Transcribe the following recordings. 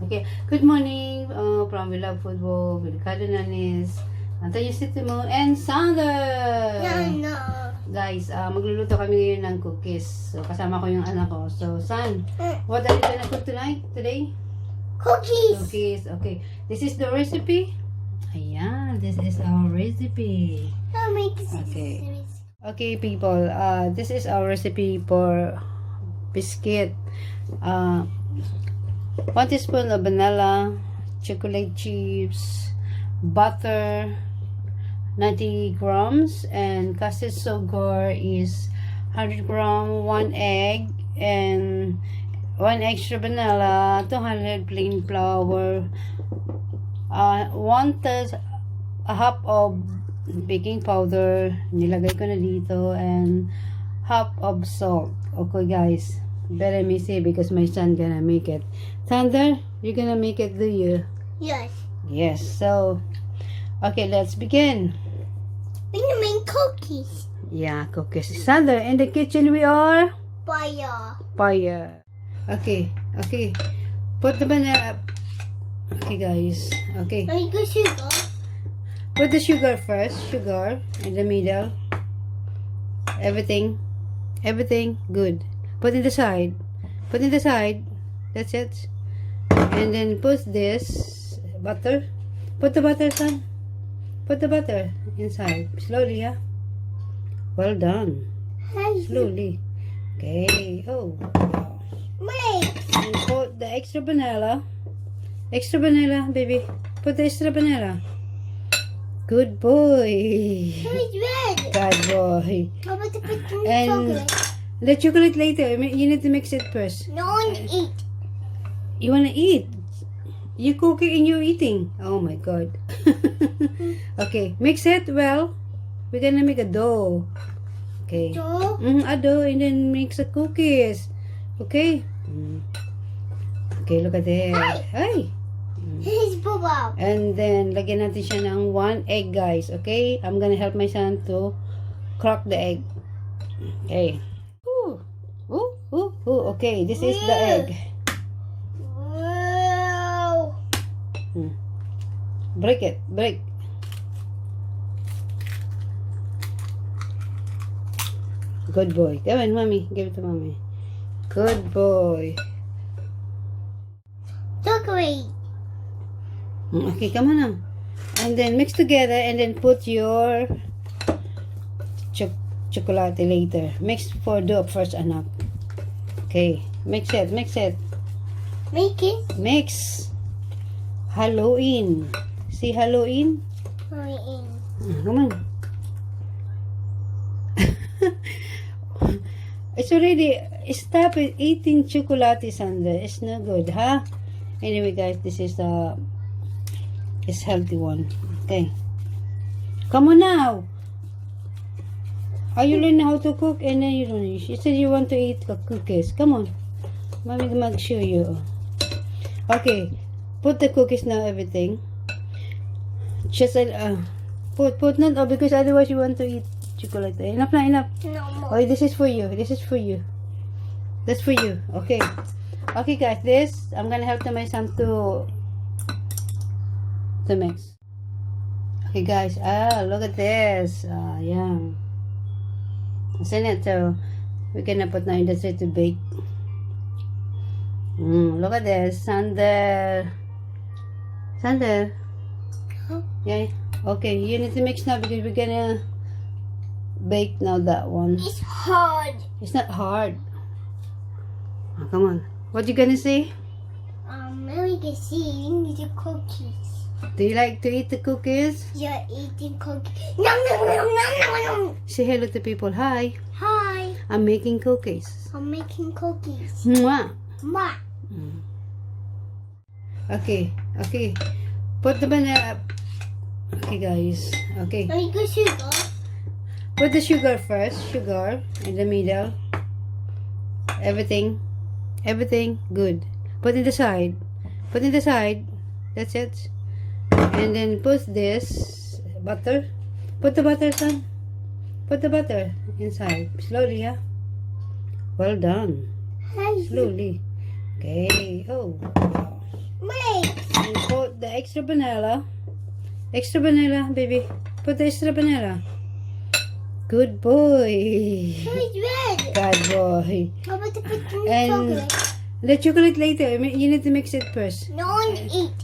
Okay, good morning from We Love Football with Ricardo Nunes, Antonia, septimo, and Sander. No. Guys, magluluto kami ngayon ng cookies. So, kasama ko yung anak ko. So, son, what are you gonna cook today? Cookies. Cookies. Okay, this is the recipe. Ayan, this is our recipe. I'll make this. Okay. Okay, people. This is our recipe for biscuit. 1 teaspoon of vanilla, chocolate chips, butter, 90 grams, and custard sugar is 100 grams, 1 egg, and 1 extra vanilla, 200 plain flour, a half of baking powder, nilagay ko na dito, and half of salt. Okay, guys. Very messy because my son gonna make it. Thunder, you're gonna make it, do you? Yes. Yes. So, okay, let's begin. We're gonna make cookies. Yeah, cookies. Thunder, in the kitchen we are. Fire. Okay. Put the banana. Okay, guys. Okay. Make the sugar. Put the sugar first. Sugar in the middle. Everything good. Put in the side. That's it. And then put this butter. Put the butter, son. Put the butter inside. Slowly, yeah. Well done. Slowly. Okay. Oh. Wait. And put the extra vanilla. Baby. Put the extra vanilla. Good boy. It's red. Bad boy. How about to put in the And chocolate? the chocolate later. You need to mix it first. No one eat. You wanna eat? You cook it and you're eating. Oh my god. Okay, mix it well. We're gonna make a dough. Okay. So, A dough and then mix the cookies. Okay. Okay, look at that. Hey. here's bubble. And then lagyan natin siya ng 1 egg, guys. Okay? I'm gonna help my son to crack the egg. Okay. Okay, this is the egg. Wow. Break. Good boy. Come on, mommy. Give it to mommy. Good boy. Chocolate. Okay, come on now. And then mix together and then put your chocolate later. Mix for dough first, anak. Okay, mix it. Make it. Mix. Halloween. See Halloween? Come on. It's already, stop eating chocolate, Sandra. It's not good, huh? Anyway, guys, this is it's healthy one. Okay. Come on now. Are you learning how to cook? And then you don't. You said you want to eat cookies. Come on. Mommy mag show you. Okay. Put the cookies now, everything. Just put not all because otherwise you want to eat chocolate. Enough. No more. Oh, this is for you. That's for you. Okay. Okay, guys. This I'm gonna help my son to mix. Okay, guys. Look at this. Yeah. Send it so we're gonna put now in the tray to bake. Look at this. Sander. Huh? Yeah. Okay, you need to mix now because we're gonna bake now that one. It's hard. It's not hard. Oh, come on. What you gonna say? We can see the cookies. Do you like to eat the cookies? You're eating cookies. Nom. Say hello to people. Hi. Hi. I'm making cookies. I'm making cookies. Mwah. Ma. Okay. Put the banana. Okay, guys. Okay. Make the sugar. Put the sugar first. Sugar in the middle. Everything good. Put in the side. That's it. And then put this butter. Put the butter, son. Put the butter inside. Slowly, yeah. Well done. Slowly. Okay. Oh. Wait. And put the extra vanilla. Extra vanilla, baby. Put the extra vanilla. Good boy. It's red. Good boy. How about to put some And chocolate? the chocolate later. You need to mix it first. No one eat.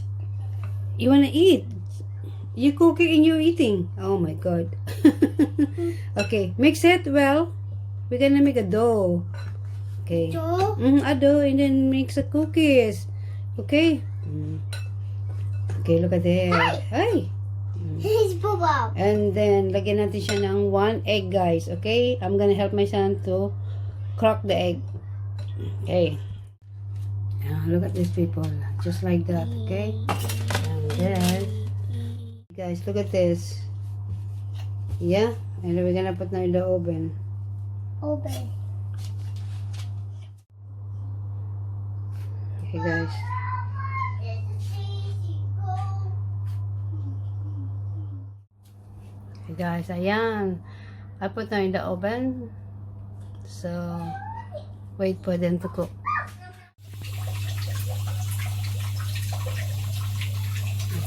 You wanna eat? You cooking and you eating. Oh my god. Okay, mix it well. We're gonna make a dough. Okay. So, A dough and then mix the cookies. Okay. Okay, look at that. Ay. he's bubble. And then, lagyan natin siya ng 1 egg, guys. Okay? I'm gonna help my son to crack the egg. Okay. Look at these people. Just like that. Okay? And then, guys, look at this. Yeah? And then we're gonna put now in the oven. Open. Okay, guys. Okay, guys. Ayan. I put now in the oven. So, wait for them to cook.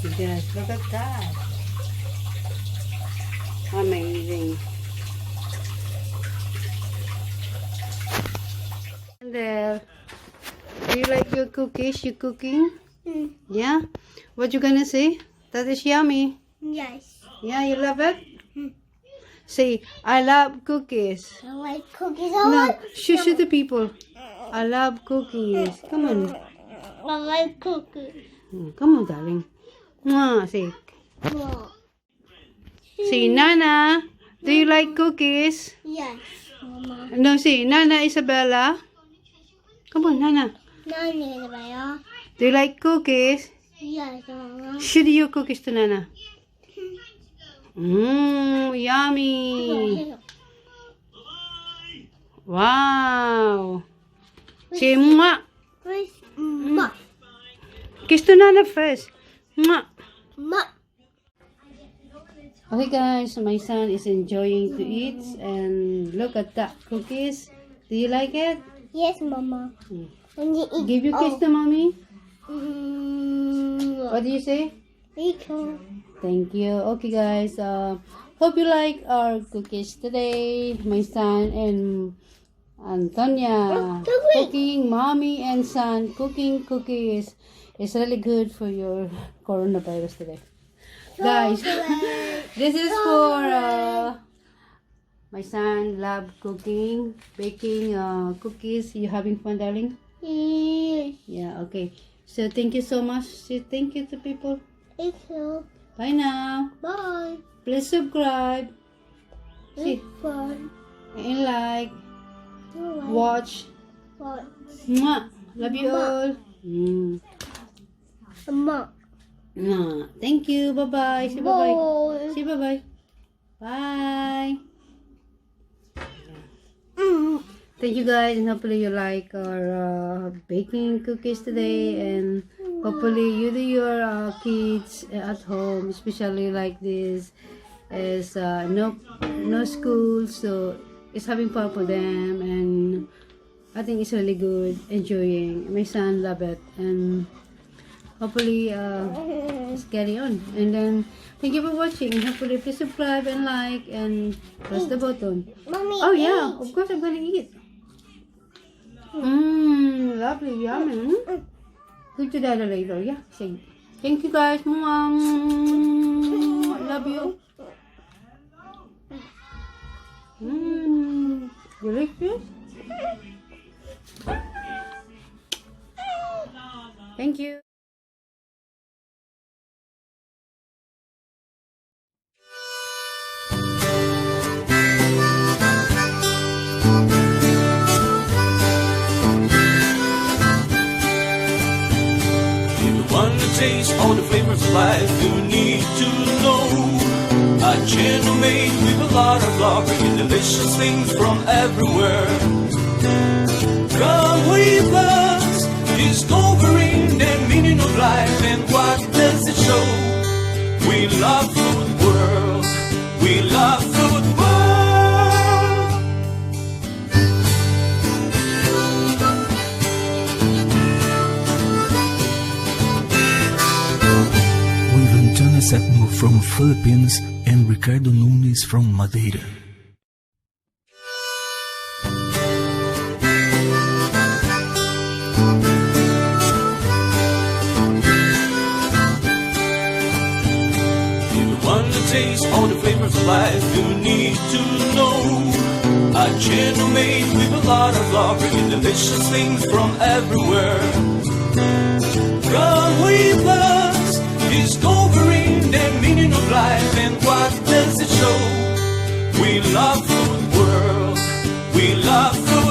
Okay, guys. Look at that. Amazing. And there. Do you like your cookies? You cooking? Yeah? What you gonna say? That is yummy. Yes. Yeah, you love it? Say, I love cookies. I like cookies. No, shush to the people. I love cookies. Come on. I like cookies. Come on, darling. Say, Well, say, Nana, do you like cookies? yes, Mama. No, say, Nana Isabella. Come on, Nana. Nani, Isabella. Do you like cookies? Yes, Mama. Should you cookies to Nana? Yummy. Wow. Say, mwah. First, ma. Kiss to Nana first. Mwah. Ma. Okay guys, my son is enjoying to eat and look at that cookies. Do you like it? Yes, Mama. When you eat, Give you kiss to mommy. What What do you say? eat? Thank you. Okay guys, hope you like our cookies today. My son and Antonia cooking, mommy and son cooking cookies. It's really good for your coronavirus today. Guys, this is for my son love cooking, baking cookies. You having fun, darling? Yes. Yeah, okay. So thank you so much. Say thank you to people. Thank you. Bye now. Bye. Please subscribe. See, Fun. and like, What? watch. What? Mwah. Love you all. Ma. Mwah. Thank you. Bye-bye. Say bye-bye. Say bye-bye. Bye. Thank you guys, and hopefully you like our baking cookies today, and hopefully you do your kids at home, especially like this, as no school, so it's having fun for them, and I think it's really good, enjoying. My son love it, and hopefully let's carry on. And then thank you for watching. Hopefully please subscribe and like and press the button. Mommy. Oh yeah, of course I'm gonna eat. Lovely, yummy. Good to that later. Yeah, say thank you guys. Love you. Delicious. Thank you. Taste all the flavors of life you need to know. A channel made with a lot of love, bringing delicious things from everywhere. Come with us, discovering the meaning of life and what does it show. We love food world, we love food world. septimo from Philippines and Ricardo Nunes from Madeira. If you want to taste all the flavors of life, you need to know a channel made with a lot of love, bringing delicious things from everywhere. Come with us, discovering the meaning of life and what does it show. We love food world, we love food